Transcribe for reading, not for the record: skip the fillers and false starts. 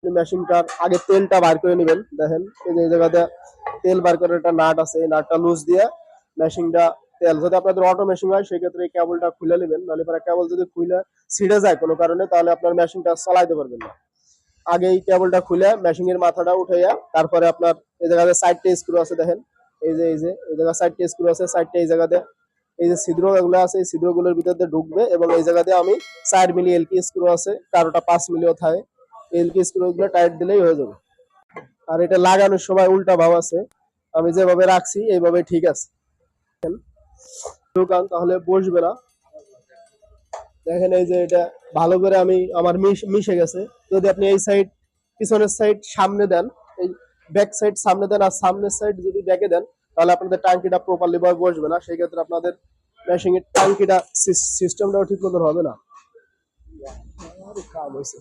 মেশিনটার আগে তেলটা বার করে নেবেন। দেখেন এই যে এই জায়গাতে তেল বার করার একটা নাট আছে, এই নাটটা লুজ দিয়ে মেশিনটা তেল, যদি আপনাদের অটো মেশিন হয় সেক্ষেত্রে এই কেবলটা খুলে নেবেন, নাহলে পরে কেবল যদি খুলে ছিঁড়ে যায় কোনো কারণে তাহলে আপনার মেশিনটা চালাইতে পারবেন না। আগে এই কেবলটা খুলে মেশিনের মাথাটা উঠাইয়া তারপরে আপনার এই জায়গাতে সাইডটা স্ক্রু আছে দেখেন, এই জায়গা সাইডটা স্ক্রু আছে, সাইডটা এই জায়গাতে এই যে ছিদ্র এগুলো আছে, এই ছিদ্রগুলোর ভিতর দিয়ে ঢুকবে এবং এই জায়গাতে আমি 4 মিলি এলকি স্ক্রু আছে, কারোটা 5 মিলিও থাকে, এলকি স্ক্রু গুলো টাইট দিলেই হয়ে যাবে। আর এটা লাগানোর সময় উল্টা ভাব আছে, আমি যেভাবে রাখছি এইভাবে ঠিক আছে, ঢুকান তাহলে বসবে না। দেখেন এই যে এটা ভালো করে আমি আমার মিশে গেছে। যদি আপনি এই সাইড পিছনের সাইড সামনে দেন, এই ব্যাক সাইড সামনে দেন আর সামনের সাইড যদি ব্যাকে দেন তাহলে আপনাদের টাঙ্কিটা প্রপারলি ভাবে বসবে না, সেই ক্ষেত্রে আপনাদের মেশিং এর টাঙ্কিটা সিস্টেমটাও ঠিক মতো হবে না। কাম হয়েছে,